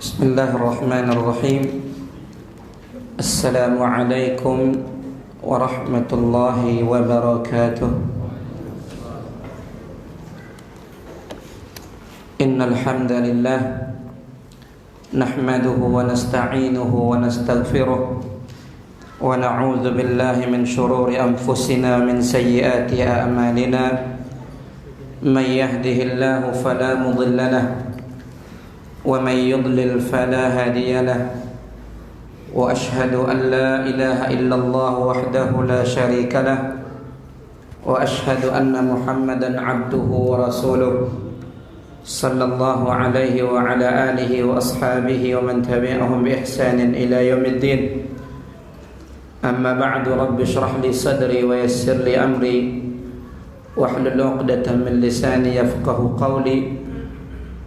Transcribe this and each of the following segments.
Bismillahirrahmanirrahim. Assalamualaikum warahmatullahi wabarakatuh. Innal hamdalillah nahmaduhu wa nasta'inuhu wa nastaghfiruh wa na'udzu billahi min shururi anfusina min sayyiati a'malina. May yahdihillahu fala mudilla lahu ومن يضلل فلا هادي له وأشهد أن لا إله إلا الله وحده لا شريك له وأشهد أن محمدا عبده ورسوله صلى الله عليه وعلى آله وأصحابه ومن تبعهم بإحسان إلى يوم الدين. أما بعد رب اشرح لي صدري ويسر لي أمري واحلل عقدة من لساني يفقه قولي.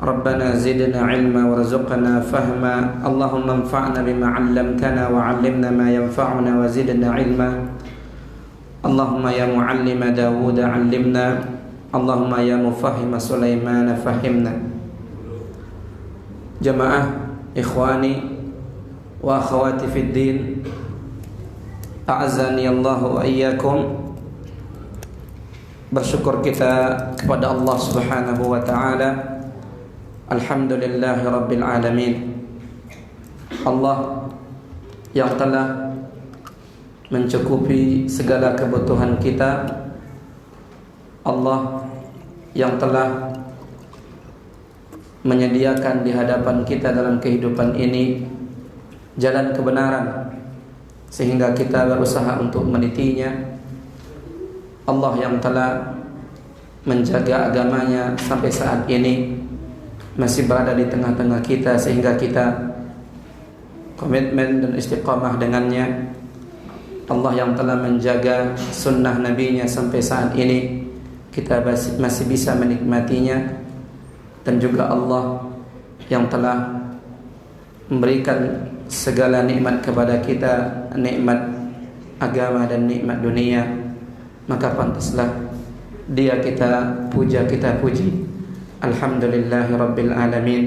ربنا زدنا علما وارزقنا فهما اللهم انفعنا بما علمتنا وعلمنا ما ينفعنا وزدنا علما اللهم يا معلم داود علمنا اللهم يا مفهم سليمان فهمنا. Jamaah ikhwani wa akhwati fid din, a'azzani Allah wa iyyakum. Bersyukur kita kepada Allah Subhanahu wa taala. Alhamdulillahi Rabbil Alamin. Allah yang telah mencukupi segala kebutuhan kita, Allah yang telah menyediakan di hadapan kita dalam kehidupan ini jalan kebenaran sehingga kita berusaha untuk menitinya, Allah yang telah menjaga agamanya sampai saat ini masih berada di tengah-tengah kita sehingga kita komitmen dan istiqamah dengannya. Allah yang telah menjaga sunnah nabinya sampai saat ini kita masih bisa menikmatinya, dan juga Allah yang telah memberikan segala nikmat kepada kita, nikmat agama dan nikmat dunia, maka pantaslah Dia kita puja, kita puji. Alhamdulillahi Rabbil Alamin.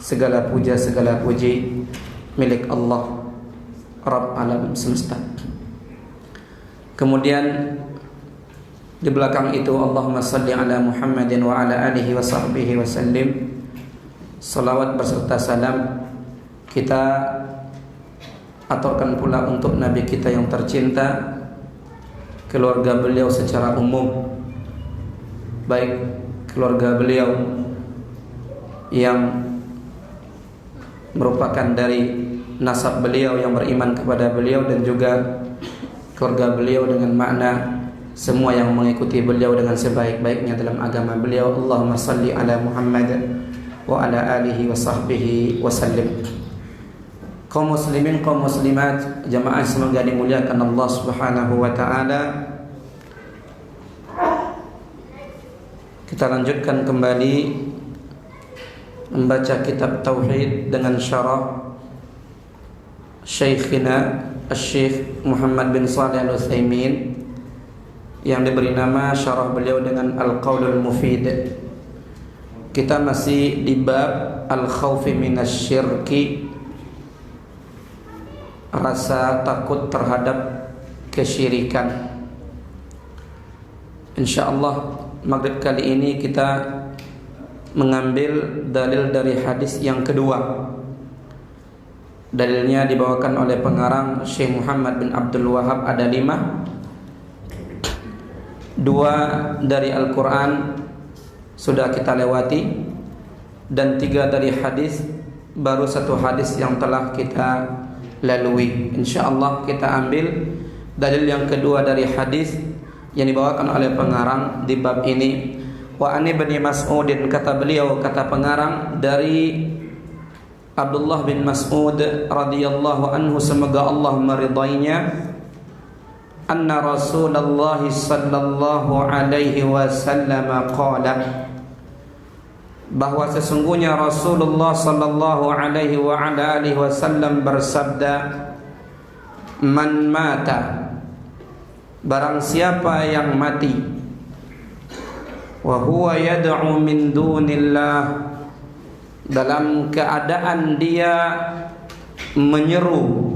Segala puja, segala puji milik Allah, Rabb alam semesta. Kemudian di belakang itu Allahumma salli ala Muhammadin wa ala alihi wa sahbihi wa sallim. Salawat berserta salam kita aturkan pula untuk Nabi kita yang tercinta, keluarga beliau secara umum, baik keluarga beliau yang merupakan dari nasab beliau yang beriman kepada beliau, dan juga keluarga beliau dengan makna semua yang mengikuti beliau dengan sebaik-baiknya dalam agama beliau. Allahumma salli ala Muhammad wa ala alihi wa sahbihi wa sallim. Kaum muslimin, kaum muslimat, jamaah semoga dimuliakan Allah Subhanahu wa taala. Kita lanjutkan kembali membaca kitab Tauhid dengan syarah Syekhina Syekh Muhammad bin Shalih Al-Utsaimin yang diberi nama syarah beliau dengan Al-Qaulul Mufid. Kita masih di bab Al-Khawfi Minasyirki, rasa takut terhadap kesyirikan. InsyaAllah maghrib kali ini kita mengambil dalil dari hadis yang kedua. Dalilnya dibawakan oleh pengarang Syekh Muhammad bin Abdul Wahab, ada 5. 2 dari Al-Quran sudah kita lewati, dan 3 dari hadis, baru 1 hadis yang telah kita lalui. InsyaAllah kita ambil dalil yang kedua dari hadis yang dibawakan oleh pengarang di bab ini. Wa an ibni Mas'udin, kata beliau, kata pengarang, dari Abdullah bin Mas'ud radhiyallahu anhu, semoga Allah meridainya, anna Rasulullah sallallahu alaihi wasallam qala, bahwa sesungguhnya Rasulullah sallallahu alaihi wa ala alihi wasallam bersabda, man mata, barang siapa yang mati, wa huwa yad'u min dunillah, dalam keadaan dia menyeru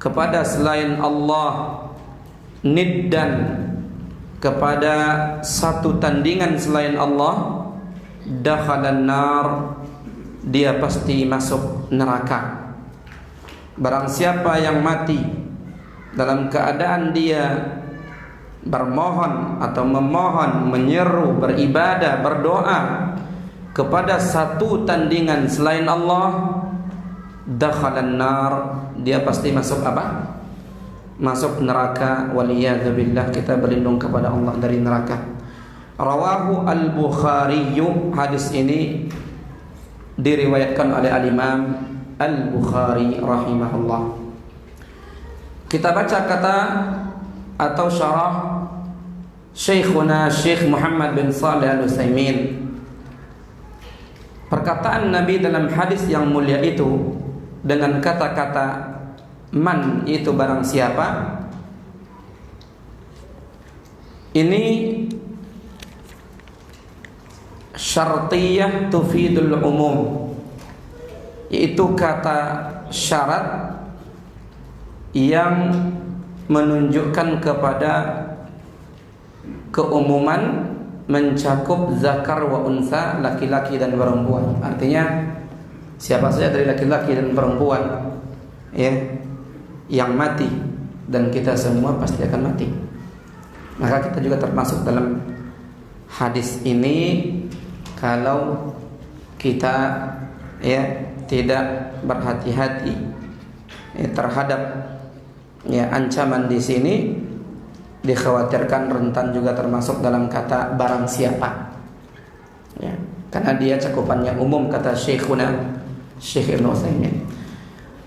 kepada selain Allah, niddan, kepada satu tandingan selain Allah, dakhalan nar, dia pasti masuk neraka. Barang siapa yang mati dalam keadaan dia bermohon atau memohon, menyeru, beribadah, berdoa kepada satu tandingan selain Allah, dakhalan nar, dia pasti masuk apa? Masuk neraka. Waliyadzubillah, kita berlindung kepada Allah dari neraka. Rawahu al-Bukhari, hadis ini diriwayatkan oleh al-Imam Al-Bukhari rahimahullah. Kita baca kata atau syarah Syekhuna Syekh Muhammad bin Shalih Al-Utsaimin. Perkataan Nabi dalam hadis yang mulia itu dengan kata-kata man, itu barang siapa, ini syartiyah tufidul umum, yaitu kata syarat yang menunjukkan kepada keumuman, mencakup zakar wa unsa, laki-laki dan perempuan. Artinya siapa saja dari laki-laki dan perempuan ya yang mati, dan kita semua pasti akan mati, maka kita juga termasuk dalam hadis ini kalau kita ya tidak berhati-hati ya terhadap ya ancaman di sini, dikhawatirkan rentan juga termasuk dalam kata barang siapa ya, karena dia cakupannya umum, kata Syekhuna Syekh Ibnu Utsaimin.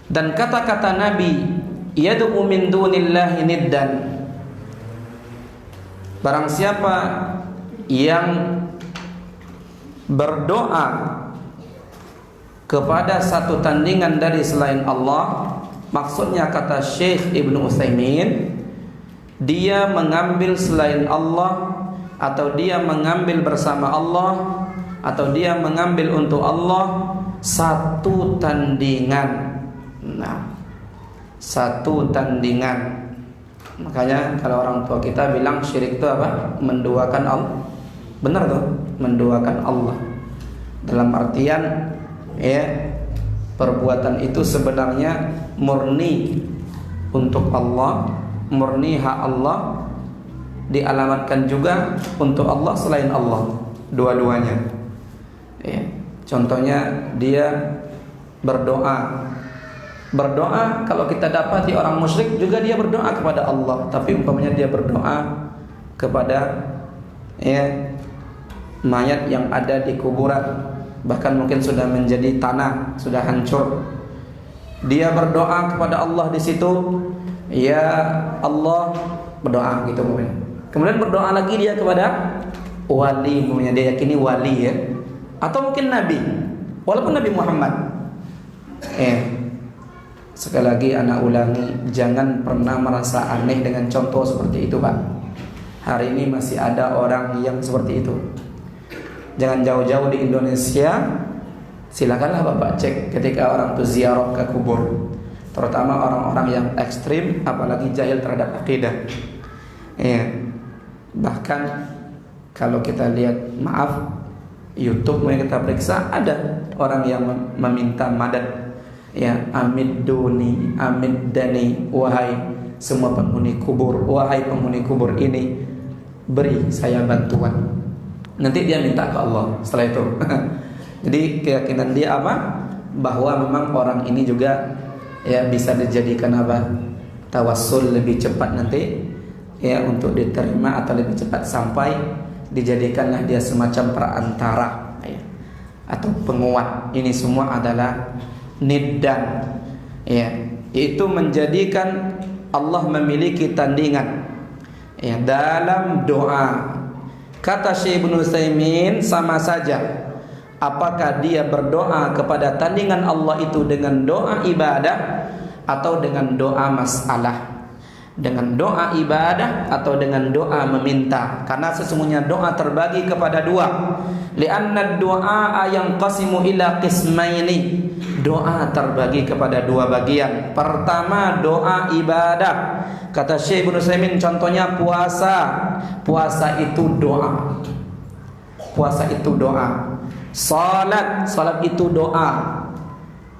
Dan kata-kata Nabi yad'u min dunillahi niddan, barang siapa yang berdoa kepada satu tandingan dari selain Allah, maksudnya kata Syekh Ibnu Utsaimin, dia mengambil selain Allah, atau dia mengambil bersama Allah, atau dia mengambil untuk Allah satu tandingan. Nah, satu tandingan. Makanya kalau orang tua kita bilang syirik itu apa? Menduakan Allah. Benar tuh, menduakan Allah. Dalam artian ya perbuatan itu sebenarnya murni untuk Allah, murni hak Allah, dialamatkan juga untuk Allah selain Allah, dua-duanya ya. Contohnya dia berdoa kalau kita dapati orang musyrik juga dia berdoa kepada Allah, tapi umpamanya dia berdoa kepada ya mayat yang ada di kuburan, bahkan mungkin sudah menjadi tanah, sudah hancur, dia berdoa kepada Allah di situ, ya Allah, berdoa gitu mungkin. Kemudian berdoa lagi dia kepada wali, mungkin dia yakini wali ya, atau mungkin nabi, walaupun Nabi Muhammad. Sekali lagi anak ulangi, jangan pernah merasa aneh dengan contoh seperti itu, Pak. Hari ini masih ada orang yang seperti itu. Jangan jauh-jauh di Indonesia, silakanlah Bapak cek ketika orang itu ziarah ke kubur, terutama orang-orang yang ekstrim, apalagi jahil terhadap akidah. Bahkan kalau kita lihat, maaf, YouTube yang kita periksa, ada orang yang meminta madad, ya, amiduni, amiddani, wahai semua penghuni kubur, wahai penghuni kubur ini, beri saya bantuan. Nanti dia minta ke Allah setelah itu. Jadi keyakinan dia apa? Bahwa memang orang ini juga ya bisa dijadikan apa? Tawassul lebih cepat nanti ya untuk diterima, atau lebih cepat sampai dijadikanlah dia semacam perantara ya, atau penguat. Ini semua adalah niddan ya, itu menjadikan Allah memiliki tandingan ya dalam doa. Kata Syekh Ibnu Utsaimin, sama saja apakah dia berdoa kepada tandingan Allah itu dengan doa ibadah atau dengan doa masalah. dengan doa ibadah atau dengan doa meminta. Karena sesungguhnya doa terbagi kepada dua. Li'anna du'a yanqasimu ila qismaini. Doa terbagi kepada dua bagian. Pertama doa ibadah. Kata Syekh Ibnu Utsaimin contohnya puasa. Puasa itu doa. Puasa itu doa. Salat itu doa.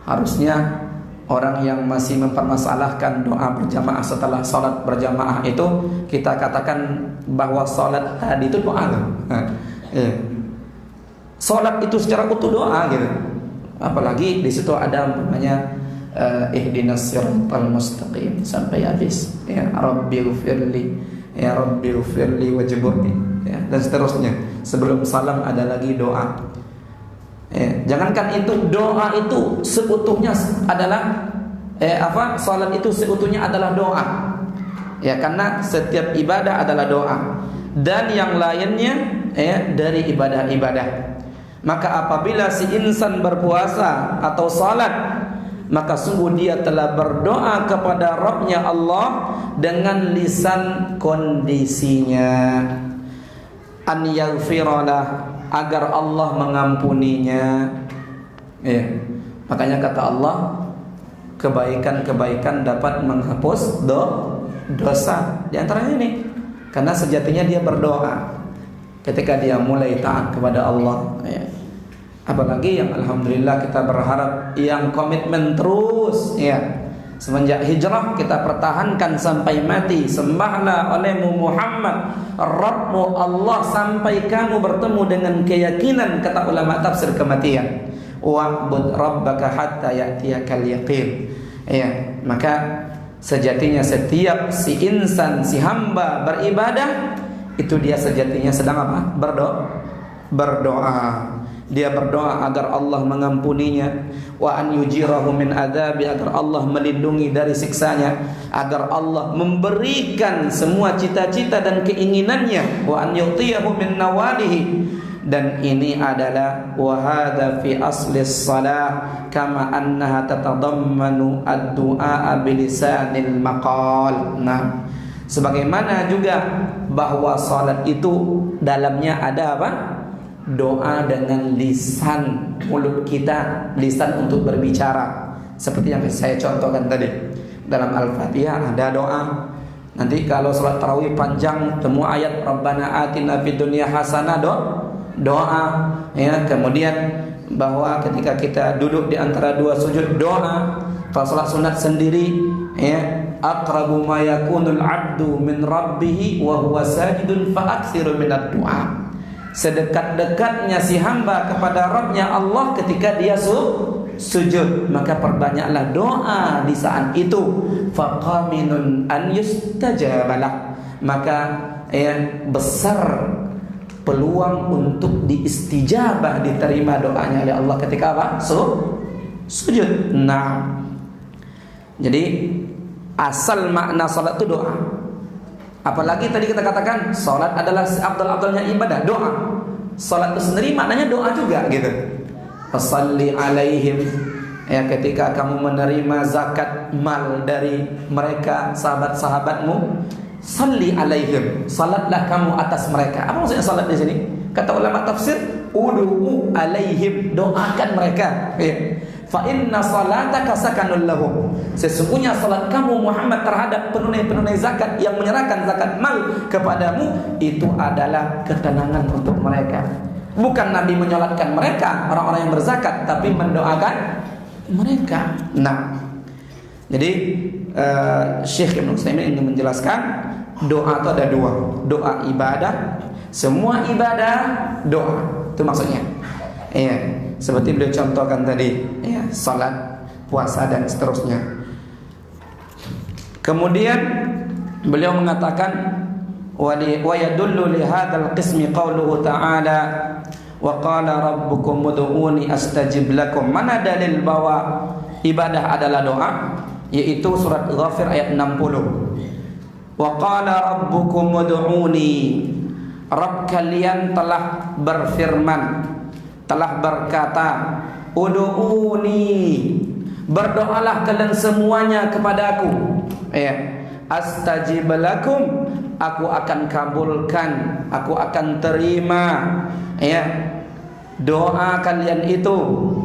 Harusnya orang yang masih mempermasalahkan doa berjamaah setelah salat berjamaah itu, kita katakan bahwa salat tadi itu doa. Salat itu secara utuh doa gitu. Apalagi di situ ada namanya ihdinas siratal mustaqim sampai habis. Ya Rabbighfirli, ya Rabbighfirli wajburni, ya, dan seterusnya. Sebelum salam ada lagi doa. Jangankan itu, doa itu seutuhnya adalah salat itu seutuhnya adalah doa. Ya, karena setiap ibadah adalah doa dan yang lainnya dari ibadah-ibadah. Maka apabila si insan berpuasa atau salat, maka sungguh dia telah berdoa kepada Rabb-Nya Allah dengan lisan kondisinya, an yaghfiralah, agar Allah mengampuninya. Makanya kata Allah, kebaikan-kebaikan dapat menghapus dosa. Di antaranya ini, karena sejatinya dia berdoa ketika dia mulai taat kepada Allah. Apalagi yang alhamdulillah kita berharap yang komitmen terus. Semenjak hijrah kita pertahankan sampai mati. Sembahlah olehmu Muhammad Rabbmu Allah sampai kamu bertemu dengan keyakinan, kata ulama tafsir, kematian. Wa'bud rabbaka hatta ya'tiyakal yaqin. Maka sejatinya setiap si insan, si hamba beribadah itu dia sejatinya sedang apa? Berdoa. Dia berdoa agar Allah mengampuninya, wa an yujirahu min adzabi, agar Allah melindungi dari siksanya, agar Allah memberikan semua cita-cita dan keinginannya, wa an yu'tiyahu min nawalihi. Dan ini adalah wa hadza fi asli shalah kama annaha tatadammanu ad-du'a bilisanil maqal. Nah, sebagaimana juga bahwa salat itu dalamnya ada apa? Doa dengan lisan mulut kita, lisan untuk berbicara. Seperti yang saya contohkan tadi, dalam Al-Fatihah ada doa. Nanti kalau salat tarawih panjang, temu ayat Rabbana atina fid dunya hasanah, doa. Kemudian bahwa ketika kita duduk di antara dua sujud, doa. Kalau salat sunat sendiri, aqrabu ma yakunul 'abdu min rabbih wa huwa sajidun fa aktsiru minad du'a. Sedekat-dekatnya si hamba kepada Rabb-Nya Allah ketika dia sujud, maka perbanyaklah doa di saat itu. Faqaminun an yustajabalah, maka besar peluang untuk diistijabah, diterima doanya oleh Allah ketika apa? Sujud. Nah, jadi asal makna salat itu doa. Apalagi tadi kita katakan salat adalah abdul-abdulnya ibadah, doa. Salat itu sendiri maknanya doa juga gitu. Fasalli alaihim, ketika kamu menerima zakat mal dari mereka sahabat-sahabatmu, salli alaihim, salatlah kamu atas mereka. Apa maksudnya salat di sini? Kata ulama tafsir, ud'u alaihim, doakan mereka. Fa inna salataka sakanul lahum, sesungguhnya salat kamu Muhammad terhadap penunai zakat yang menyerahkan zakat mal kepadamu itu adalah ketenangan untuk mereka. Bukan Nabi menyolatkan mereka, orang-orang yang berzakat, tapi mendoakan mereka. Nah, jadi Syekh Ibnu Utsaimin ingin menjelaskan doa itu ada dua, doa ibadah. Semua ibadah doa, itu maksudnya. Seperti beliau contohkan tadi, salat, puasa dan seterusnya. Kemudian beliau mengatakan wa yadullu li hadzal qismi qauluhu ta'ala wa qala rabbukum ud'uni astajib lakum. Mana dalil bahwa ibadah adalah doa? Yaitu surat Ghafir ayat 60. Wa qala rabbukum ud'uni, Rabb kalian telah berfirman, telah berkata, ud'uni, berdoalah kalian semuanya kepadaku. astajib lakum, aku akan kabulkan, aku akan terima ya doa kalian itu.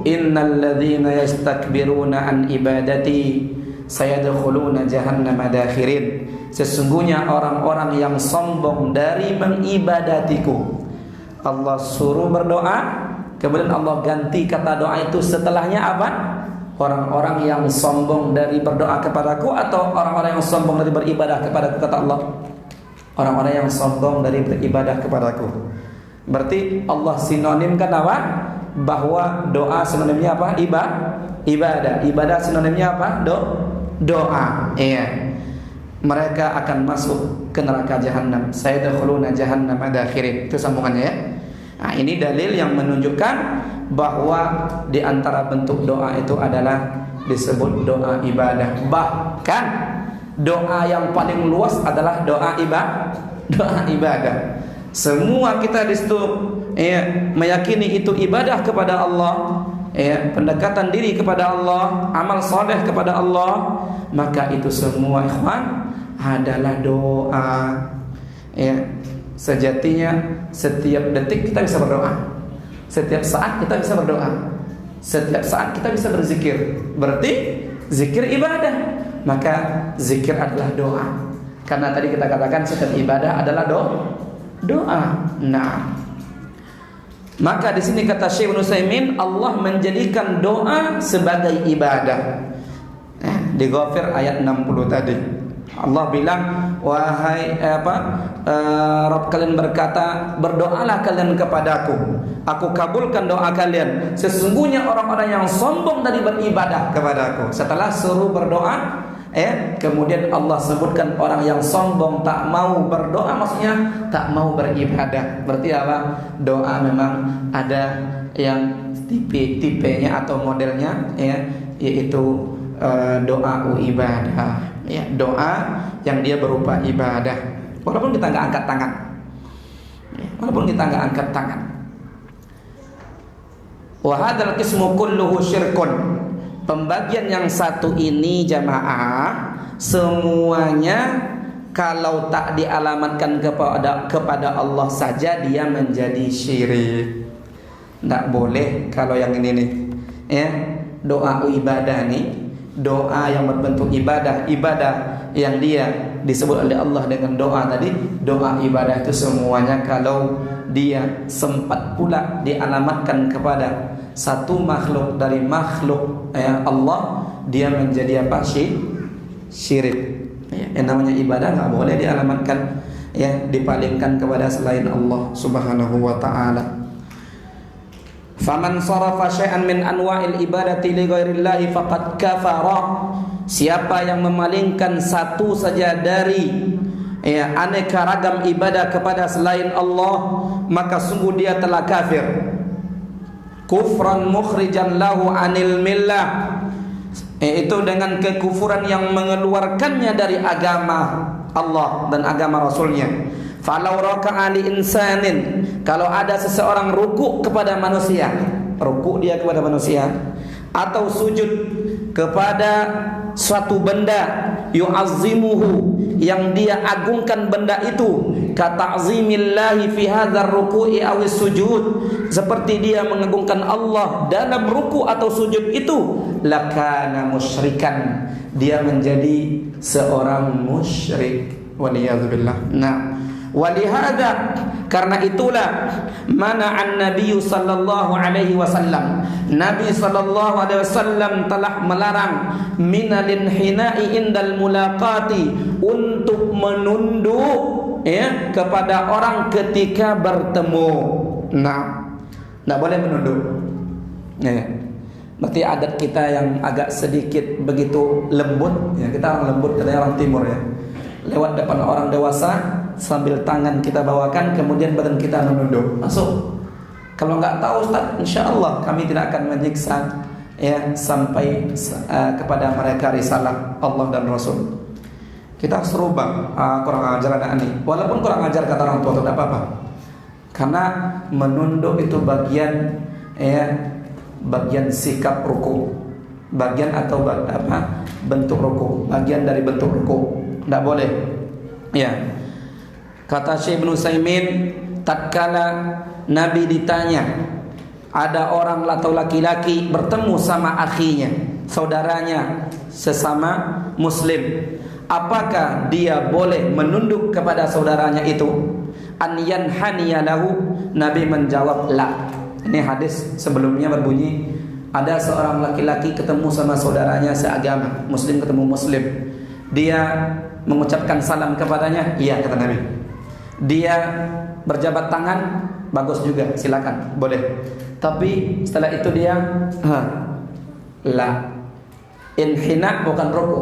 Innal ladzina yastakbiruna an ibadati sayadkhuluna jahannama dakhirin. Sesungguhnya orang-orang yang sombong dari mengibadatiku. Allah suruh berdoa, kemudian Allah ganti kata doa itu setelahnya apa? Orang-orang yang sombong dari berdoa kepadaku, atau orang-orang yang sombong dari beribadah kepadaku, kata Allah. Orang-orang yang sombong dari beribadah kepadaku. Berarti Allah sinonimkan apa? Bahwa doa sinonimnya apa? Ibadah. Ibadah sinonimnya apa? Doa. Iya. Mereka akan masuk ke neraka jahanam. Sayadkhuluna jahannama dakhirin. Itu sambungannya ya. Nah, ini dalil yang menunjukkan bahwa di antara bentuk doa itu adalah disebut doa ibadah. Bahkan doa yang paling luas adalah doa ibadah. Semua kita di situ ya, meyakini itu ibadah kepada Allah, ya, pendekatan diri kepada Allah, amal soleh kepada Allah, maka itu semua ikhwan adalah doa. Ya, sejatinya setiap detik kita bisa berdoa, setiap saat kita bisa berdoa, setiap saat kita bisa berzikir. Berarti zikir ibadah, maka zikir adalah doa. Karena tadi kita katakan setiap ibadah adalah doa. Nah, maka di sini kata Syekh Utsaimin, Allah menjadikan doa sebagai ibadah. Di Ghafir ayat 60 tadi Allah bilang, wahai Rabb kalian berkata, berdoalah kalian kepadaku, aku kabulkan doa kalian. Sesungguhnya orang-orang yang sombong dari beribadah kepadaku. Setelah suruh berdoa, kemudian Allah sebutkan orang yang sombong tak mau berdoa, maksudnya tak mau beribadah. Berarti apa? Doa memang ada yang tipenya atau modelnya, ya, yaitu doa ibadah. Ya, doa yang dia berupa ibadah, walaupun kita nggak angkat tangan, walaupun kita nggak angkat tangan. Wa hadzal qismu kulluhu syirkun. Pembagian yang satu ini jamaah, semuanya kalau tak dialamatkan kepada Allah saja dia menjadi syirik. Tidak boleh kalau yang ini nih, ya, doa ibadah nih, doa yang berbentuk ibadah yang dia disebut oleh Allah dengan doa tadi, doa ibadah itu semuanya kalau dia sempat pula dialamatkan kepada satu makhluk dari makhluk Allah, dia menjadi apa? Syirik. Yang namanya ibadah nggak boleh dialamatkan, ya, dipalingkan kepada selain Allah Subhanahu wa taala. Faman sarafa syai'an min anwa'il ibadati li ghairillahi faqad kafara. Siapa yang memalingkan satu saja dari aneka ragam ibadah kepada selain Allah, maka sungguh dia telah kafir. Kufran mukhrijan lahu anil millah, itu dengan kekufuran yang mengeluarkannya dari agama Allah dan agama Rasulnya. Falau raka'a li insanin, kalau ada seseorang rukuk kepada manusia, rukuk dia kepada manusia, atau sujud kepada suatu benda, yu'azzimuhu, yang dia agungkan benda itu, kata'zimillahi fi hadzal ruku'i aw sujud, seperti dia mengagungkan Allah dalam ruku atau sujud itu, lakana musyrikan, dia menjadi seorang musyrik. Waliyadzubillah. Nah, walihada, karena itulah mana'an Nabi sallallahu alaihi wasallam, Nabi sallallahu alaihi wasallam telah melarang minal inhina'i indal mulaqati, untuk menunduk, ya, kepada orang ketika bertemu. Nah, tidak boleh menunduk, ya. Berarti adat kita yang agak sedikit begitu lembut, ya, kita orang lembut, katanya orang timur, ya. Lewat depan orang dewasa sambil tangan kita bawakan, kemudian badan kita menunduk, masuk. Kalau nggak tahu Ustaz, insya Allah kami tidak akan menyiksa, ya, sampai kepada mereka risalah Allah dan Rasul. Kita harus rubah kurang ajar anak ini. Walaupun kurang ajar kata orang tua, tidak apa-apa. Karena menunduk itu bagian, ya, bagian sikap ruku, bagian atau bentuk ruku, bagian dari bentuk ruku. tidak boleh. Ya. Kata Syekh Ibnu Utsaimin, tatkala Nabi ditanya, ada orang atau laki-laki bertemu sama akhinya, saudaranya sesama muslim, apakah dia boleh menunduk kepada saudaranya itu? An yanhaniya lahu, Nabi menjawab la. Ini hadis sebelumnya berbunyi, ada seorang laki-laki ketemu sama saudaranya seagama, muslim ketemu muslim, dia mengucapkan salam kepadanya, iya kata Nabi. Dia berjabat tangan, bagus juga, silakan, boleh. Tapi setelah itu dia la. Inhina bukan ruku.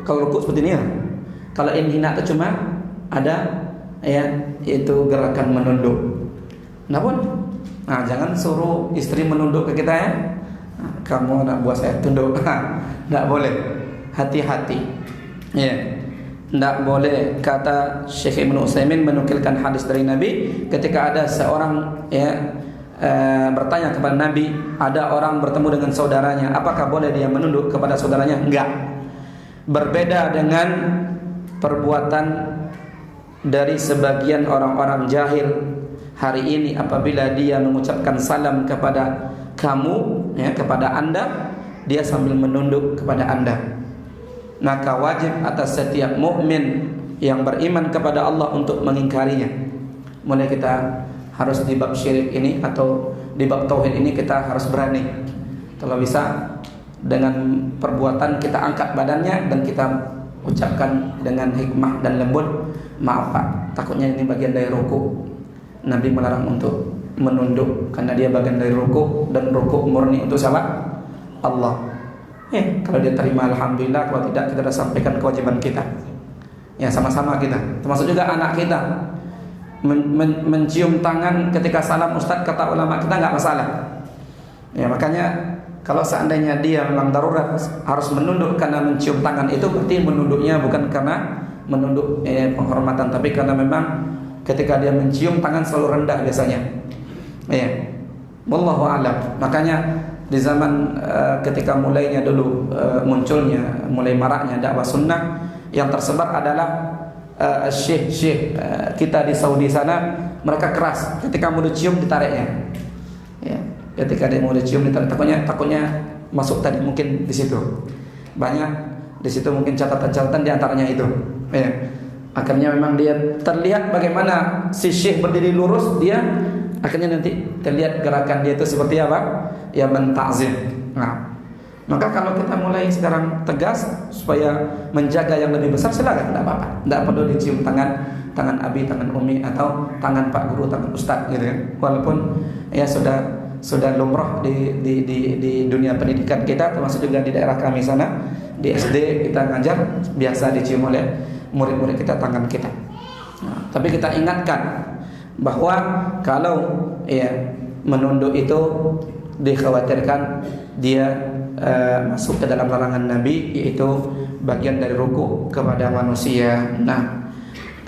Kalau ruku seperti ini ya. Kalau inhina itu cuma ada ya, itu gerakan menunduk. Namun, jangan suruh istri menunduk ke kita ya. Kamu anak buah saya tunduk. Tidak boleh. Hati-hati. Ya. Tidak boleh. Kata Syekh Ibnu Utsaimin menukilkan hadis dari Nabi, ketika ada seorang bertanya kepada Nabi, ada orang bertemu dengan saudaranya, apakah boleh dia menunduk kepada saudaranya? Enggak. Berbeda dengan perbuatan dari sebagian orang-orang jahil hari ini, apabila dia mengucapkan salam kepada kamu, ya, kepada Anda, dia sambil menunduk kepada Anda. Maka wajib atas setiap mukmin yang beriman kepada Allah untuk mengingkarinya. Mulai kita harus di bab syirik ini atau di bab tauhid ini kita harus berani. Kalau bisa dengan perbuatan kita angkat badannya dan kita ucapkan dengan hikmah dan lembut, maaf Pak, takutnya ini bagian dari ruku. Nabi melarang untuk menunduk karena dia bagian dari ruku, dan ruku murni untuk siapa? Allah. Kalau dia terima alhamdulillah, kalau tidak kita sudah sampaikan kewajiban kita. Ya, sama-sama kita. Termasuk juga anak kita. Mencium tangan ketika salam Ustaz, kata ulama kita enggak masalah. Ya, makanya kalau seandainya dia memang darurat harus menunduk karena mencium tangan, itu berarti menunduknya bukan karena menunduk penghormatan, tapi karena memang ketika dia mencium tangan selalu rendah biasanya. Ya. Wallahu a'lam. Makanya di zaman ketika mulainya dulu munculnya, mulai maraknya dakwah sunnah, yang tersebar adalah syekh kita di Saudi sana, mereka keras ketika mau dicium ditariknya. Ya, ketika dia mau dicium ditarik, takutnya masuk tadi mungkin di situ. Banyak di situ mungkin catatan-catatan di antaranya itu. Ya. Akhirnya memang dia terlihat bagaimana si syekh berdiri lurus, dia akhirnya nanti terlihat gerakan dia itu seperti apa? Ya, mentazim. Nah, maka kalau kita mulai sekarang tegas supaya menjaga yang lebih besar, silakan, tidak apa-apa. Tidak perlu dicium tangan abi, tangan umi, atau tangan pak guru, tangan ustaz gitu ya. Walaupun ya sudah lumrah di dunia pendidikan kita, termasuk juga di daerah kami sana, di SD kita ngajar biasa dicium oleh murid-murid kita tangan kita. Nah, tapi kita ingatkan bahwa kalau ya menunduk itu dikhawatirkan dia masuk ke dalam larangan Nabi, yaitu bagian dari ruku kepada manusia. Nah,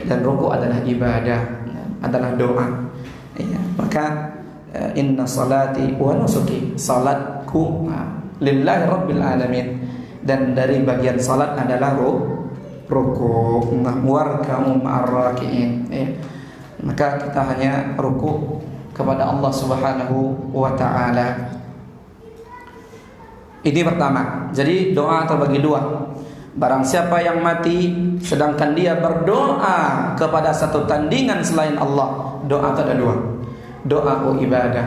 dan ruku adalah ibadah, adalah doa. Ya, maka inna salati wa nusuki, salatku lillahi rabbil alamin, dan dari bagian salat adalah ruku. Nah, warka'u ma'ar raki'in. Ya. Maka kita hanya ruku kepada Allah Subhanahu wa ta'ala. Ini pertama. Jadi doa terbagi dua. Barang siapa yang mati sedangkan dia berdoa kepada satu tandingan selain Allah, doa itu ada dua. Doa ibadah.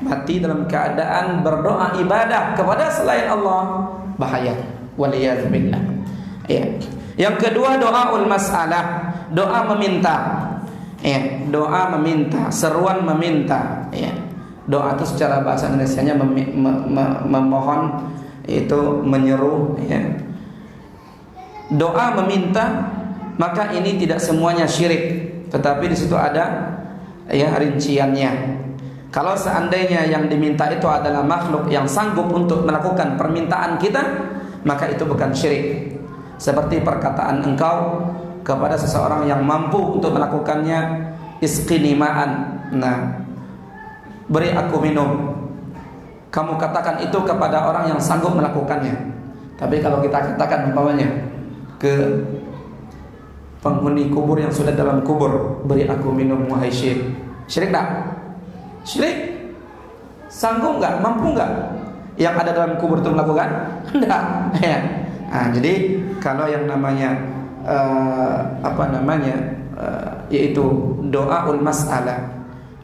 Mati dalam keadaan berdoa ibadah kepada selain Allah, bahaya. Waliyadzubillah. Ya. Yang kedua, doaul mas'alah, doa meminta. Ya, doa meminta, seruan meminta. Ya. Doa itu secara bahasa Indonesianya memohon, itu menyeru. Ya. Doa meminta, maka ini tidak semuanya syirik, tetapi di situ ada ya rinciannya. Kalau seandainya yang diminta itu adalah makhluk yang sanggup untuk melakukan permintaan kita, maka itu bukan syirik. Seperti perkataan engkau kepada seseorang yang mampu untuk melakukannya, isqini ma'an, nah, beri aku minum. Kamu katakan itu kepada orang yang sanggup melakukannya. Tapi kalau kita katakan umpamanya ke penghuni kubur yang sudah dalam kubur, beri aku minum wahai Syekh. Syirik tak? Syirik? Sanggup nggak? Mampu nggak yang ada dalam kubur itu melakukan? Tidak. Ya. Nah, jadi kalau yang namanya yaitu doaul mas'alah,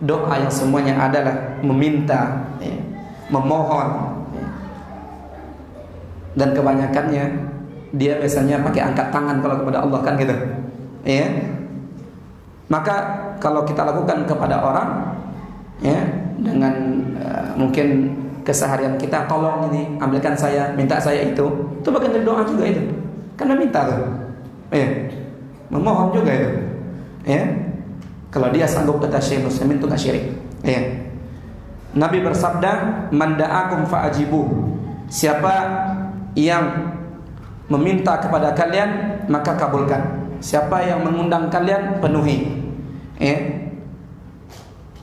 doa yang semuanya adalah meminta, ya, memohon, ya. Dan kebanyakannya dia biasanya pakai angkat tangan kalau kepada Allah, kan gitu, ya. Maka kalau kita lakukan kepada orang, ya, dengan mungkin keseharian kita, tolong ini ambilkan saya, minta saya itu bagian dari doa juga itu, karena minta tuh, ya, memohon juga itu, ya. Kalau dia sanggup, kata Syekh Muslimin, itu gak syirik, ya. Nabi bersabda, man da'akum fa'ajibu, siapa yang meminta kepada kalian maka kabulkan, siapa yang mengundang kalian penuhi, ya.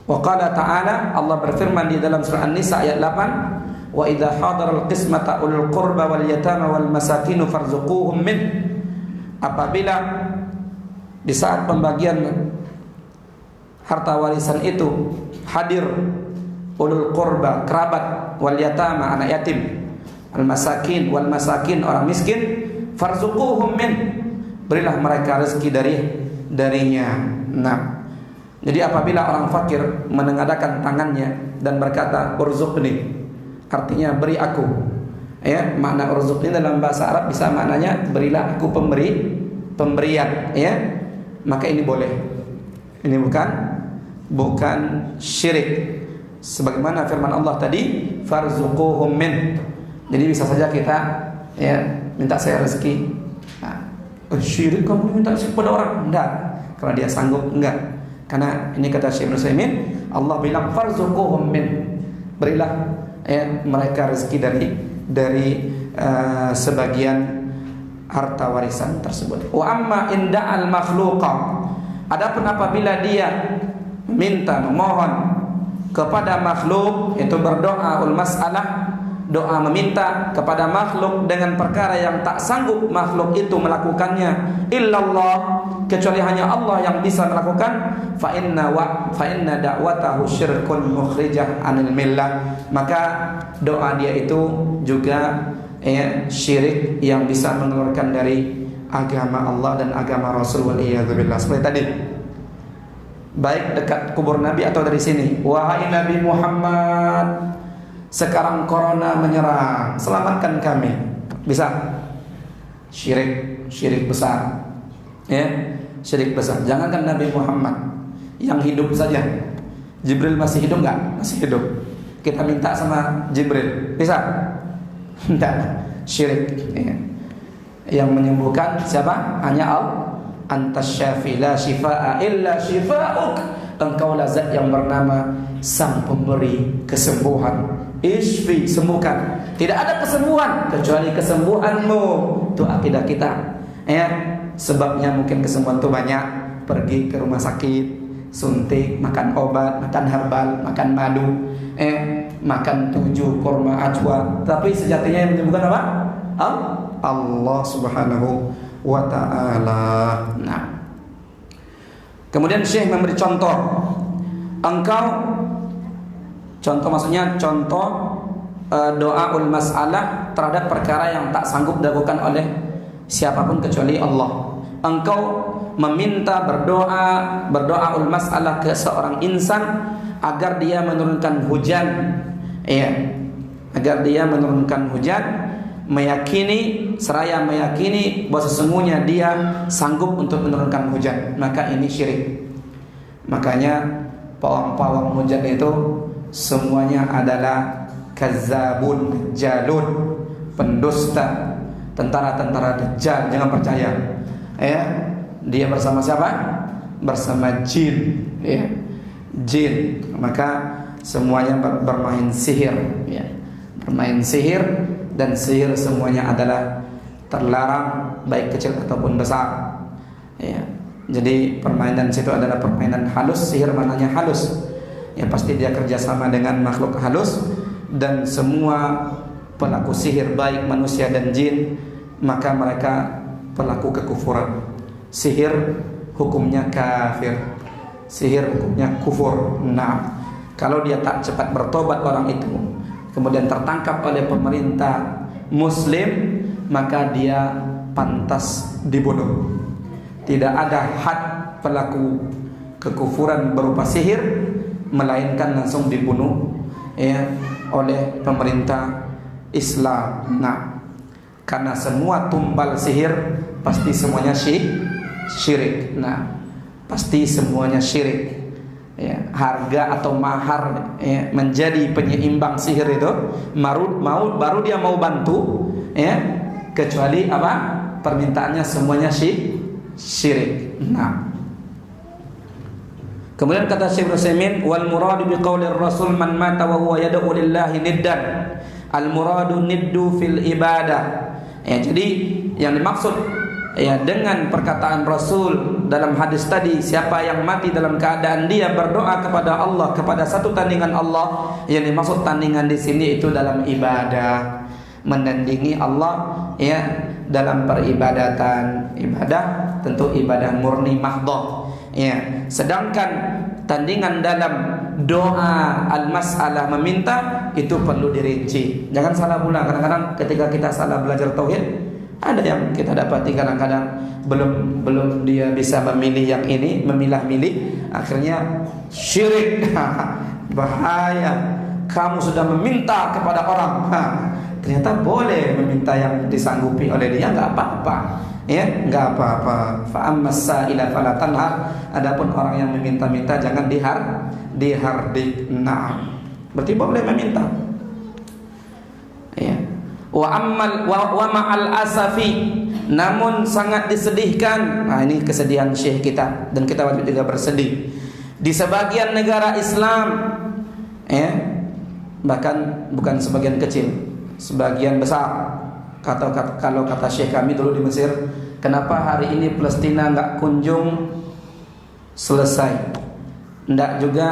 Wa qala ta'ala, Allah berfirman di dalam surah An-Nisa ayat 8, wa idza hadaral qismata ulul qurba wal yatama wal masakin farzuquhum min, apabila di saat pembagian harta warisan itu hadir ulul qurba, kerabat, wal yatama, anak yatim, al masakin, wal masakin, orang miskin, farzuquhum min, berilah mereka rezeki darinya. Nah, jadi apabila orang fakir menengadakan tangannya dan berkata urzuqni, artinya beri aku, ya, makna urzuqni dalam bahasa Arab bisa maknanya berilah aku pemberian, ya, maka ini boleh. Ini bukan syirik. Sebagaimana firman Allah tadi, farzuquhum min. Jadi bisa saja kita, ya, minta saya rezeki. Nah, syirik kamu minta rezeki kepada orang? Enggak. Kalau dia sanggup, enggak. Karena ini kata Syekh Muslimin, Allah bilang farzuquhum min, berilah, ya, mereka rezeki dari sebagian harta warisan tersebut. Wa amma inda al makhluqa, adapun apabila dia minta, memohon kepada makhluk, itu berdoa ul mas'alah, doa meminta kepada makhluk dengan perkara yang tak sanggup makhluk itu melakukannya, illallah, kecuali hanya Allah yang bisa melakukan, fa inna da'watahu syirkun mukhrijah anil millah, maka doa dia itu juga, ya, syirik yang bisa mengeluarkan dari agama Allah dan agama Rasul, wal iyadzubillah. Seperti tadi, baik dekat kubur Nabi atau dari sini, wahai Nabi Muhammad, sekarang corona menyerang, selamatkan kami. Bisa? Syirik besar, ya, syirik besar. Jangankan Nabi Muhammad yang hidup saja, Jibril masih hidup nggak? Masih hidup. Kita minta sama Jibril, bisa? Tidak. Syirik, ya. Yang menyembuhkan siapa? Hanya Allah. Antas syafi la shifaa illa shifa'uk, engkaulah zat yang bernama sang pemberi kesembuhan. Isfi, sembuhkan. Tidak ada kesembuhan kecuali kesembuhanmu. Itu akidah kita, ya. Sebabnya mungkin kesembuhan itu banyak. Pergi ke rumah sakit, suntik, makan obat, makan herbal, makan madu, makan 7 kurma ajwa. Tapi sejatinya yang menyembuhkan apa? Allah Subhanahu wa ta'ala. Nah, kemudian Syekh memberi contoh. Contoh maksudnya contoh doaul mas'alah terhadap perkara yang tak sanggup dilakukan oleh siapapun kecuali Allah. Engkau meminta, berdoaul mas'alah ke seorang insan agar dia menurunkan hujan, ya, agar dia menurunkan hujan, seraya meyakini bahwa sesungguhnya dia sanggup untuk menurunkan hujan, maka ini syirik. Makanya pawang-pawang hujan itu semuanya adalah kazzabun, jalun, pendusta, tentara-tentara Dajjal. Jangan percaya, ya. Dia bersama siapa? Bersama jin, ya. Jin. Maka semuanya bermain sihir, ya. Bermain sihir, dan sihir semuanya adalah terlarang, baik kecil ataupun besar, ya. Jadi permainan situ adalah permainan halus. Sihir maknanya halus, ya, pasti dia kerjasama dengan makhluk halus. Dan semua pelaku sihir, baik manusia dan jin, maka mereka pelaku kekufuran. sihir hukumnya kafir, sihir hukumnya kufur. Nah, kalau dia tak cepat bertobat orang itu, kemudian tertangkap oleh pemerintah Muslim, maka dia pantas dibunuh. Tidak ada had pelaku kekufuran berupa sihir, melainkan langsung dibunuh ya oleh pemerintah Islam. Nah, karena semua tumbal sihir pasti semuanya syirik. Nah, pasti semuanya syirik. Ya, harga atau mahar ya, menjadi penyeimbang sihir itu baru dia mau bantu ya, kecuali apa? Permintaannya semuanya syirik. Nah, kemudian kata Syekh Utsaimin, wal muradu biqaulir rasul man mata wa huwa yad'u lillahi niddan. Al muradu niddu fil ibadah. Ya, jadi yang dimaksud ya dengan perkataan Rasul dalam hadis tadi, siapa yang mati dalam keadaan dia berdoa kepada Allah, kepada satu tandingan Allah, yang dimaksud tandingan di sini itu dalam ibadah, menandingi Allah ya dalam peribadatan. Ibadah tentu ibadah murni mahdhah ya. Sedangkan tandingan dalam doa al-mas'alah meminta itu perlu dirinci. Jangan salah pula, kadang-kadang ketika kita salah belajar tauhid, ada yang kita dapati kadang-kadang belum dia bisa memilih yang ini, memilah-milih, akhirnya syirik. Bahaya. Kamu sudah meminta kepada orang, ternyata boleh meminta yang disanggupi oleh dia, enggak apa-apa. Ya, enggak apa-apa. Fa ammas sa'ila fala tanhar. Adapun orang yang meminta-minta jangan dihardik. Nah, berarti boleh meminta. Ya. Wa ma'al asafi, namun sangat disedihkan. Nah, ini kesedihan syekh kita dan kita wajib juga bersedih. Di sebagian negara Islam ya, bahkan bukan sebagian kecil, sebagian besar. Kalau kata syekh kami dulu di Mesir, kenapa hari ini Palestina enggak kunjung selesai, enggak juga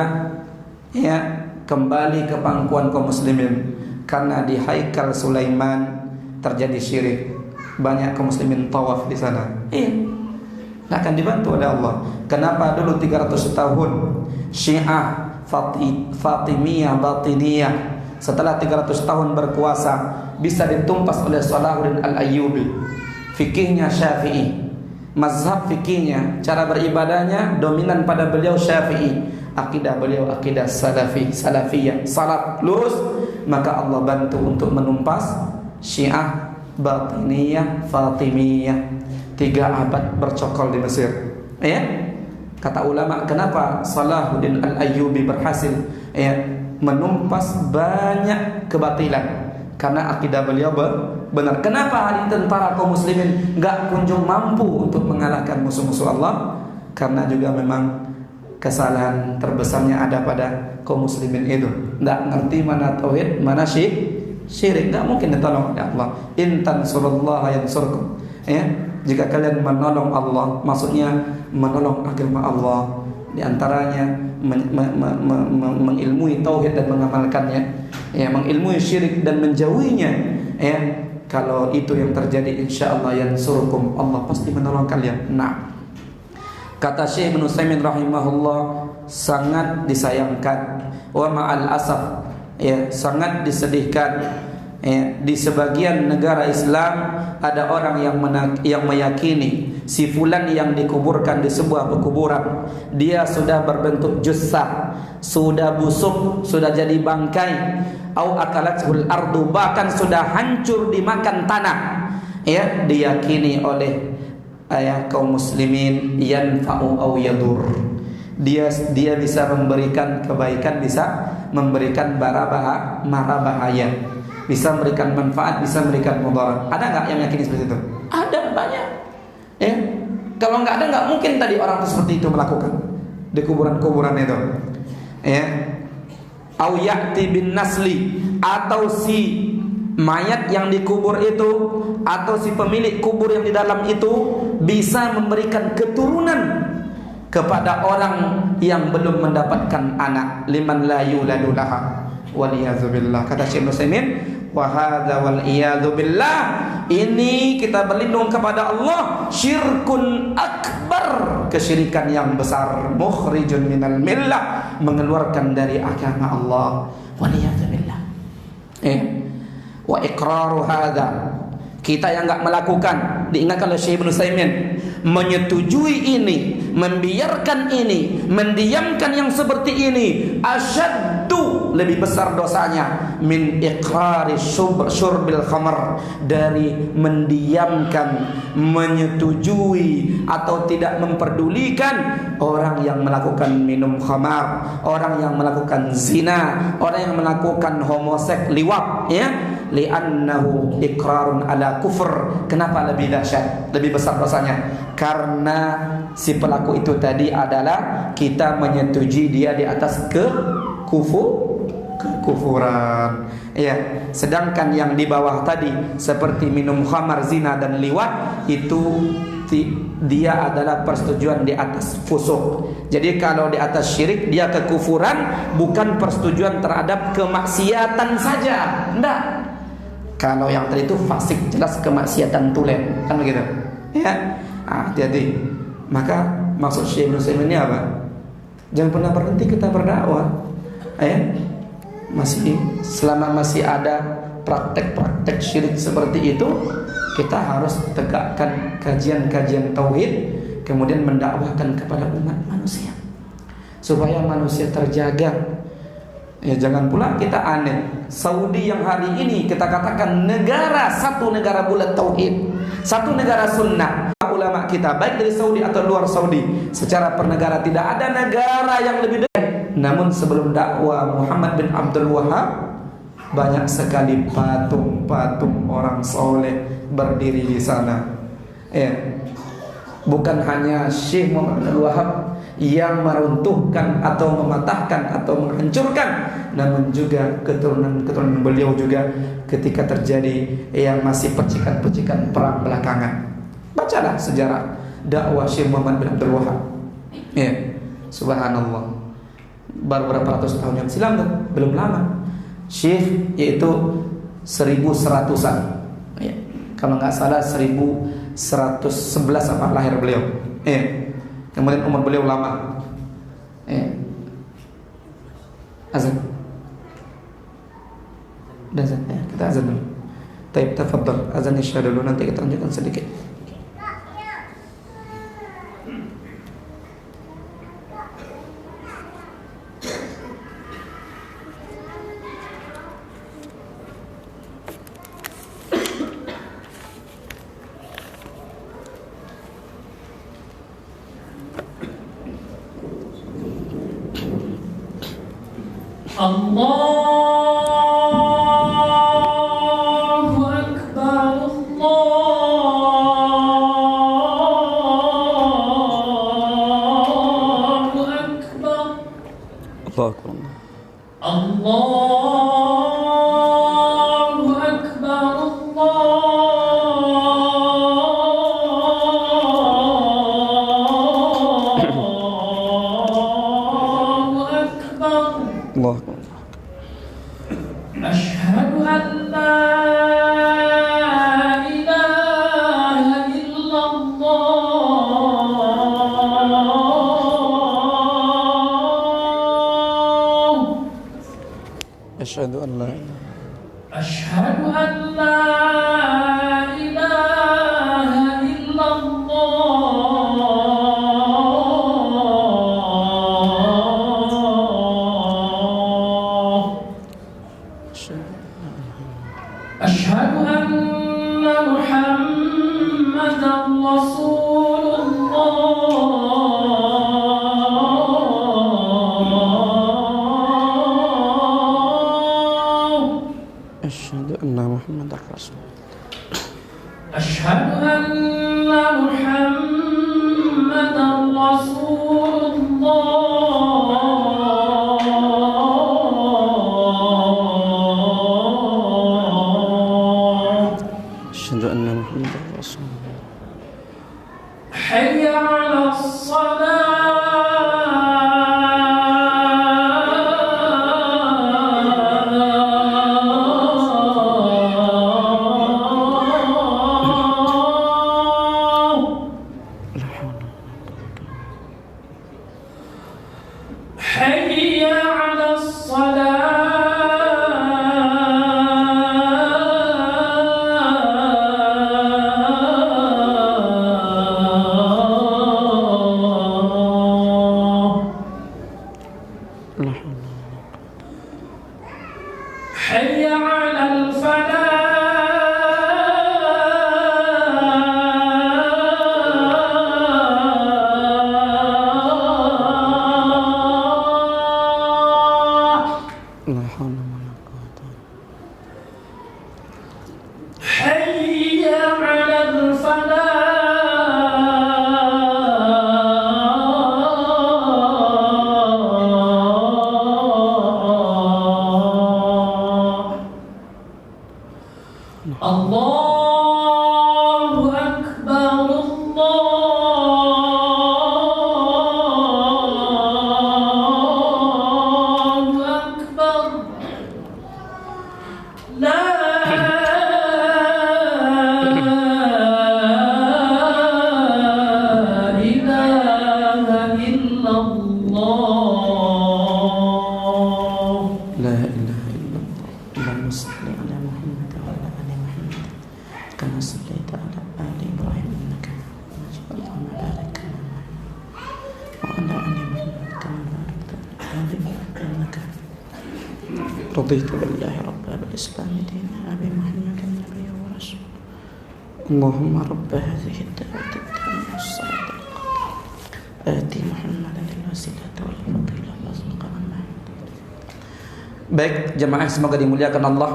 ya kembali ke pangkuan kaum muslimin? Karena di Haikal Sulaiman terjadi syirik. Banyak kaum muslimin tawaf di sana. Nah, akan dibantu oleh Allah. Kenapa dulu 300 tahun Syiah Fatimiyah Batiniyah setelah 300 tahun berkuasa bisa ditumpas oleh Salahuddin Al-Ayyubi? Fikihnya Syafi'i, mazhab fikihnya, cara beribadahnya dominan pada beliau Syafi'i, akidah beliau akidah salafiyah, salaf lurus. Maka Allah bantu untuk menumpas Syiah Batiniyah Fatimiyah. 3 abad bercokol di Mesir ya. Kata ulama, kenapa Salahuddin Al-Ayyubi berhasil ya menumpas banyak kebatilan? Karena akidah beliau benar. Kenapa hari tentara kaum muslimin enggak kunjung mampu untuk mengalahkan musuh-musuh Allah? Karena juga memang kesalahan terbesarnya ada pada kaum muslimin itu. Enggak ngerti mana tauhid, mana syirik. Enggak mungkin ditolong oleh Allah. In tansurullaha yansurkum. Ya, jika kalian menolong Allah, maksudnya menolong agama Allah, di antaranya mengilmui tauhid dan mengamalkannya, ya, mengilmui syirik dan menjauhinya, ya. Kalau itu yang terjadi, insyaallah yansurukum, Allah pasti menolong kalian. Nah, kata Syekh Ibnu Utsaimin rahimahullah, sangat disayangkan wa ma'al asaf, ya, sangat disedihkan, ya, di sebagian negara Islam ada orang yang meyakini si fulan yang dikuburkan di sebuah pekuburan, dia sudah berbentuk jussah, sudah busuk, sudah jadi bangkai, au akalatul ardu, bahkan sudah hancur dimakan tanah, ya, diyakini oleh kaum muslimin yanfa'u au yadur. Dia bisa memberikan kebaikan, bisa memberikan mara bahaya, bisa memberikan manfaat, bisa memberikan mudarat. Ada enggak yang yakini seperti itu? Ada, banyak. Ya. Kalau enggak ada, enggak mungkin tadi orang seperti itu melakukan di kuburan-kuburan itu. Ya. Au ya'ti bin nasli, atau si mayat yang dikubur itu atau si pemilik kubur yang di dalam itu bisa memberikan keturunan kepada orang yang belum mendapatkan anak, liman la yuladu laha waliyadzubillah. Kata Syekh Utsaimin, Wa hadza wal iyadu billah, ini kita berlindung kepada Allah, syirkun akbar, kesyirikan yang besar, mukhrijun minal millah, mengeluarkan dari agama Allah. Wal iyadu billah. Wa iqraru hadza, kita yang enggak melakukan, diingatkan oleh Syekh Ibnu Utsaimin, menyetujui ini, membiarkan ini, mendiamkan yang seperti ini, asyaddu, lebih besar dosanya, min iqrari syurbil khamr, dari mendiamkan, menyetujui atau tidak memperdulikan orang yang melakukan minum khamar, orang yang melakukan zina, orang yang melakukan homoseks, liwat, ya, li'annahu iqrarun ala kufur. Kenapa lebih dahsyat, lebih besar dosanya? Karena si pelaku itu tadi adalah kita menyetujui dia di atas kekufuran. Ya, sedangkan yang di bawah tadi seperti minum khamar, zina dan liwat, itu dia adalah persetujuan di atas fusuk. Jadi kalau di atas syirik dia kekufuran, bukan persetujuan terhadap kemaksiatan saja. Enggak. Kalau yang tadi itu fasik, jelas kemaksiatan tulen, kan begitu? Ya, hati-hati. Maka maksud Syekh Ibnu Utsaimin ini apa? Jangan pernah berhenti kita berdakwah. Selama masih ada praktek-praktek syirik seperti itu, kita harus tegakkan kajian-kajian tauhid, kemudian mendakwahkan kepada umat manusia supaya manusia terjaga. Ya, jangan pula kita aneh. Saudi yang hari ini kita katakan satu negara bulat tauhid, satu negara sunnah. Ulama kita baik dari Saudi atau luar Saudi, secara pernegara tidak ada negara yang lebih dekat. Namun sebelum dakwah Muhammad bin Abdul Wahab, banyak sekali patung-patung orang soleh berdiri di sana. Bukan hanya Syekh Muhammad bin Abdul Wahab yang meruntuhkan atau mematahkan atau menghancurkan, namun juga keturunan beliau juga ketika terjadi yang masih percikan-percikan perang belakangan. Bacalah sejarah dakwah Syekh Muhammad bin Abdul Wahab. Subhanallah. Baru berapa ratus tahun yang silam tuh, belum lama. Syekh yaitu 1100-an. Kalau nggak salah 1111 apa lahir beliau. Kemudian umur beliau lama. Azan. Azan ya, kita azan dulu. Taib, tafadhal. Azan isya dulu, nanti kita lanjutkan sedikit. Allahu Akbar, Allahu Akbar, Allahu Akbar, Allahu Akbar. Asyhadu an la ilaha illallah. Asyhadu an la ilaha illallah. Asyhadu anna Muhammadan Rasulullah. Asyhadu anna Muhammadar Rasulullah. Asyhadu anna Muhammadan Rasulullah. Asyhadu anna Muhammadar Rasulullah. Hayya 'alas salah. Allahu Akbar, Allahu Akbar. La ilaha illallah. La ilaha illallah. Allahumma salli ala Muhammad wa ala ali Muhammad kama sallaita ala ali Ibrahim innaka Hamidum Majid. Allahumma barik ala Muhammad wa ala ali Muhammad kama barakta ala ali Ibrahim innaka raditu billahi rabban wal islam dinan abi Muhammadin nabiyyan wa rasul. Allahumma rabb hadhihi ad-da'wati at-tammah was-salati al-qa'imah ati Muhammadan al-wasilata wal fadilah warzuqna ma'ah. Baik jemaah semoga dimuliakan Allah.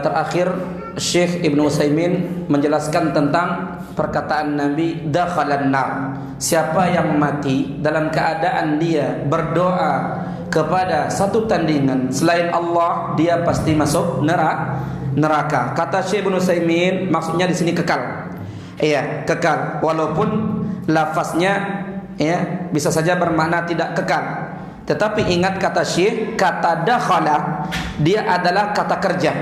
Terakhir Syekh Ibnu Utsaimin menjelaskan tentang perkataan Nabi dakhalan nar. Siapa yang mati dalam keadaan dia berdoa kepada satu tandingan selain Allah, dia pasti masuk neraka. Kata Syekh Ibnu Utsaimin maksudnya di sini kekal. Iya, kekal. Walaupun lafaznya ya bisa saja bermakna tidak kekal. Tetapi ingat kata Syekh, kata dakhala dia adalah kata kerja.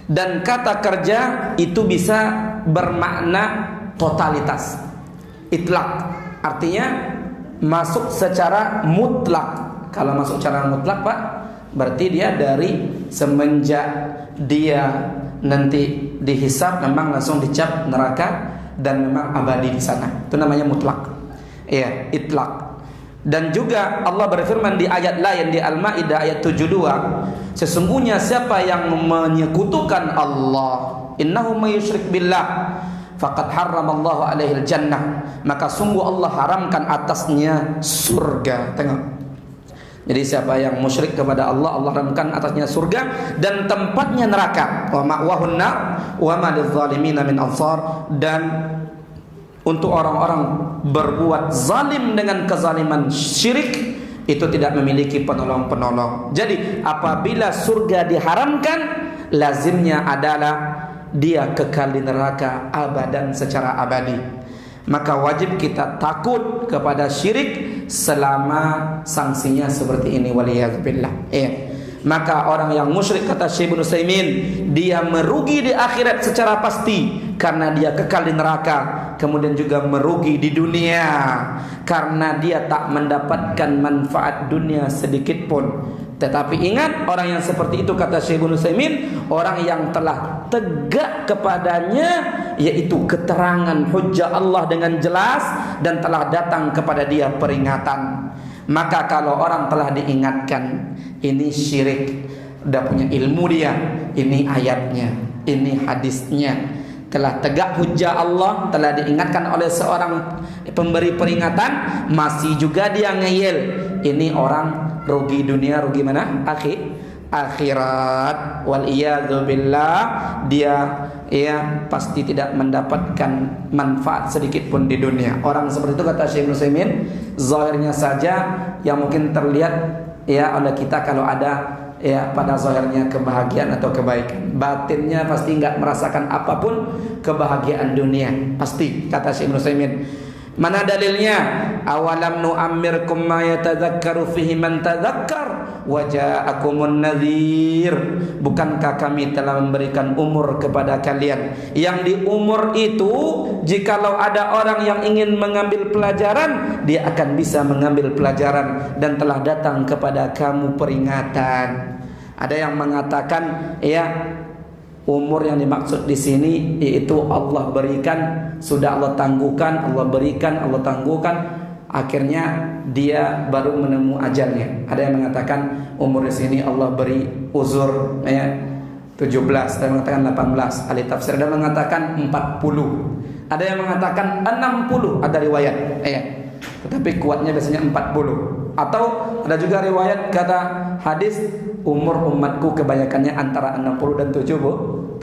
Dan kata kerja itu bisa bermakna totalitas, itlak. Artinya masuk secara mutlak. Kalau masuk secara mutlak Pak, berarti dia dari semenjak dia nanti dihisab memang langsung dicap neraka dan memang abadi di sana. Itu namanya mutlak. Iya, itlak. Dan juga Allah berfirman di ayat lain di Al-Maidah ayat 72, sesungguhnya siapa yang menyekutukan Allah, innahu may yusyrik billah faqad harramallahu alaihi al-jannah, maka sungguh Allah haramkan atasnya surga. Tengok. Jadi siapa yang musyrik kepada Allah, Allah haramkan atasnya surga dan tempatnya neraka. Wa ma'wahun nar wa ma lidh-dhalimin min ansar. Dan untuk orang-orang berbuat zalim dengan kezaliman syirik itu tidak memiliki penolong-penolong. Jadi apabila surga diharamkan, lazimnya adalah dia kekal di neraka abadan secara abadi. Maka wajib kita takut kepada syirik selama sanksinya seperti ini, waliyadzubillah. Maka orang yang musyrik kata Syekh Ibnu Utsaimin, dia merugi di akhirat secara pasti karena dia kekal di neraka, kemudian juga merugi di dunia karena dia tak mendapatkan manfaat dunia sedikit pun. Tetapi ingat, orang yang seperti itu kata Syekh Ibnu Utsaimin, orang yang telah tegak kepadanya yaitu keterangan hujjah Allah dengan jelas dan telah datang kepada dia peringatan. Maka kalau orang telah diingatkan ini syirik, udah punya ilmu dia, ini ayatnya, ini hadisnya, telah tegak hujjah Allah, telah diingatkan oleh seorang pemberi peringatan, masih juga dia ngeyel, ini orang rugi dunia, rugi mana? Akhirat. Wal iyadzubillah, dia pasti tidak mendapatkan manfaat sedikit pun di dunia. Orang seperti itu kata Syekh Ibnu Utsaimin, zahirnya saja yang mungkin terlihat oleh kita kalau ada pada zahirnya kebahagiaan atau kebaikan, batinnya pasti enggak merasakan apapun kebahagiaan dunia, pasti kata Syekh Ibnu Utsaimin. Mana dalilnya? Awalam nu'ammirkum ma yatadzakkaru fihi man tadzakkar wa ja'akumun nadhir. Bukankah kami telah memberikan umur kepada kalian yang di umur itu jikalau ada orang yang ingin mengambil pelajaran, dia akan bisa mengambil pelajaran, dan telah datang kepada kamu peringatan. Ada yang mengatakan umur yang dimaksud di sini yaitu Allah berikan, sudah Allah tangguhkan, Allah berikan, Allah tangguhkan, akhirnya dia baru menemu ajalnya. Ada yang mengatakan umur di sini Allah beri uzur 17, ada yang mengatakan 18, ahli tafsir ada yang mengatakan 40, ada yang mengatakan 60, ada riwayat tetapi kuatnya biasanya 40 atau ada juga riwayat kata hadis umur umatku kebanyakannya antara 60 dan 70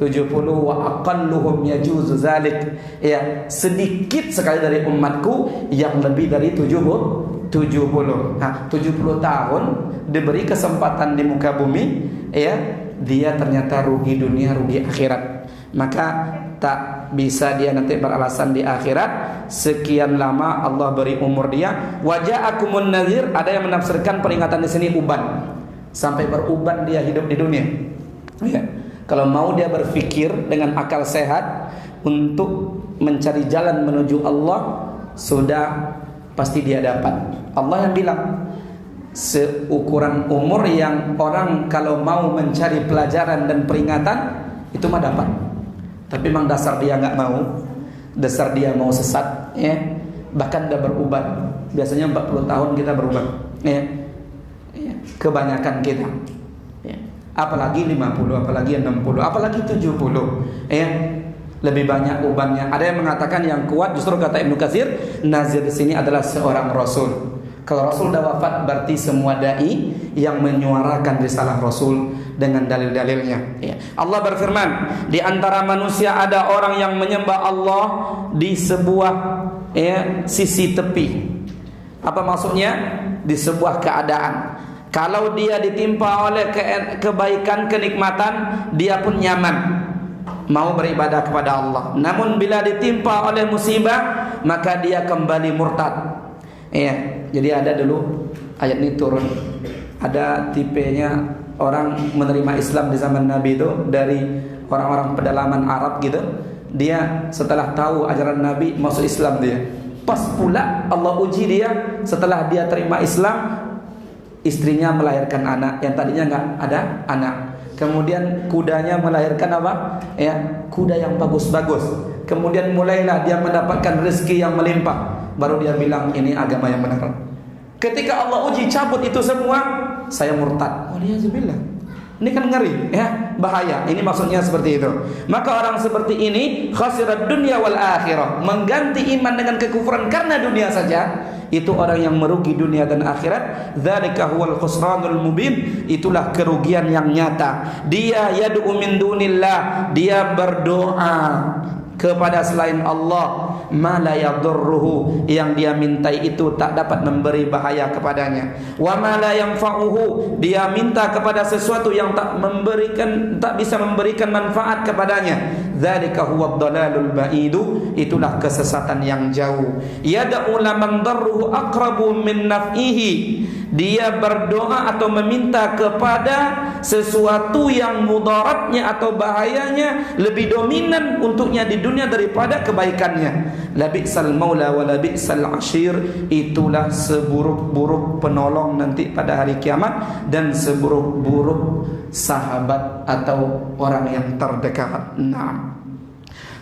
wa aqalluhum yajuzu zalik. Ya, sedikit sekali dari umatku yang lebih dari 70. Nah, 70 tahun diberi kesempatan di muka bumi, ya, dia ternyata rugi dunia, rugi akhirat. Maka tak bisa dia nanti beralasan di akhirat. Sekian lama Allah beri umur dia. Waja'akumun nadhir, ada yang menafsirkan peringatan di sini uban. Sampai beruban dia hidup di dunia. Ya. Kalau mau dia berpikir dengan akal sehat untuk mencari jalan menuju Allah, sudah pasti dia dapat. Allah yang bilang seukuran umur yang orang kalau mau mencari pelajaran dan peringatan itu mah dapat. Tapi memang dasar dia nggak mau, dasar dia mau sesat, ya. Bahkan udah berubat. Biasanya 40 tahun kita berubat, ya. Kebanyakan kita, ya. Apalagi 50, apalagi 60, apalagi 70, ya. Lebih banyak ubannya. Ada yang mengatakan yang kuat justru kata Ibnu Katsir, nazir di sini adalah seorang rasul. Kalau Rasul dah wafat berarti semua dai yang menyuarakan risalah Rasul dengan dalil-dalilnya. Ya. Allah berfirman, di antara manusia ada orang yang menyembah Allah di sebuah sisi tepi. Apa maksudnya? Di sebuah keadaan. Kalau dia ditimpa oleh kebaikan, kenikmatan, dia pun nyaman mau beribadah kepada Allah. Namun bila ditimpa oleh musibah, maka dia kembali murtad. Ya, jadi ada dulu ayat ini turun. Ada tipenya orang menerima Islam di zaman Nabi itu dari orang-orang pedalaman Arab gitu. Dia setelah tahu ajaran Nabi masuk Islam dia. Pas pula Allah uji dia setelah dia terima Islam, istrinya melahirkan anak yang tadinya enggak ada anak. Kemudian kudanya melahirkan apa? Ya, kuda yang bagus-bagus. Kemudian mulailah dia mendapatkan rezeki yang melimpah. Baru dia bilang ini agama yang benar. Ketika Allah uji cabut itu semua, saya murtad. Waliyahzubillah. Ini kan ngeri, ya, bahaya. Ini maksudnya seperti itu. Maka orang seperti ini khasirat dunya wal akhirah, mengganti iman dengan kekufuran karena dunia saja. Itu orang yang merugi dunia dan akhirat. Dzalika huwal khusranul mubin. Itulah kerugian yang nyata. Dia yad'u min dunillah, dia berdoa kepada selain Allah, ma la yadurruhu, yang dia mintai itu tak dapat memberi bahaya kepadanya. Wa ma la yanfa'uhu, dia minta kepada sesuatu yang tak bisa memberikan manfaat kepadanya. Dzalika huwad dalalul ba'idu, itulah kesesatan yang jauh. Yad'u laman darruhu aqrabu min naf'ihi, dia berdoa atau meminta kepada sesuatu yang mudaratnya atau bahayanya lebih dominan untuknya di dunia daripada kebaikannya. Labi'sal maula wa labi'sal ashir, itulah seburuk-buruk penolong nanti pada hari kiamat dan seburuk-buruk sahabat atau orang yang terdekat. Nah,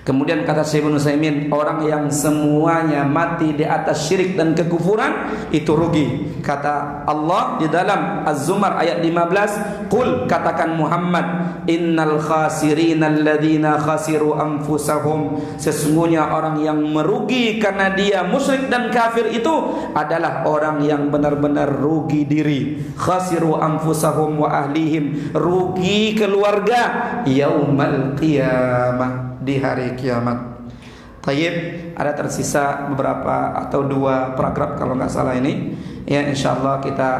kemudian kata Syekh Ibnu Utsaimin, orang yang semuanya mati di atas syirik dan kekufuran itu rugi. Kata Allah di dalam Az-Zumar ayat 15, "Qul," katakan Muhammad, "innal khasirina alladzina khasiru anfusahum." Sesungguhnya orang yang merugi karena dia musyrik dan kafir itu adalah orang yang benar-benar rugi diri. Khasiru anfusahum wa ahlihim, rugi keluarga yaumal qiyamah, di hari kiamat. Tayyib, ada tersisa beberapa atau 2 paragraf kalau nggak salah ini. Ya, insyaallah kita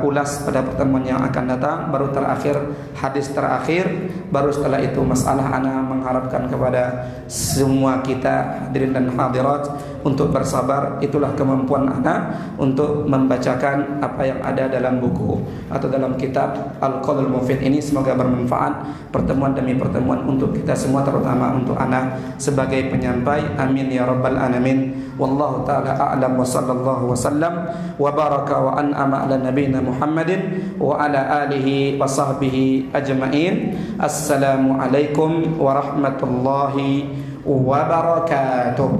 ulas pada pertemuan yang akan datang. Baru terakhir hadis terakhir. Baru setelah itu masalah ana mengharapkan kepada semua kita hadirin dan hadirat untuk bersabar. Itulah kemampuan ana untuk membacakan apa yang ada dalam buku atau dalam kitab Al-Qaulul Mufid ini. Semoga bermanfaat pertemuan demi pertemuan untuk kita semua, terutama untuk ana sebagai penyampai. Amin ya rabbal alamin. Wallahu ta'ala a'lam wa sallallahu wasallam wa baraka wa an'ama ala nabiyina Muhammadin wa ala alihi wa sahbihi ajma'in. Assalamu alaikum warahmatullahi wabarakatuh.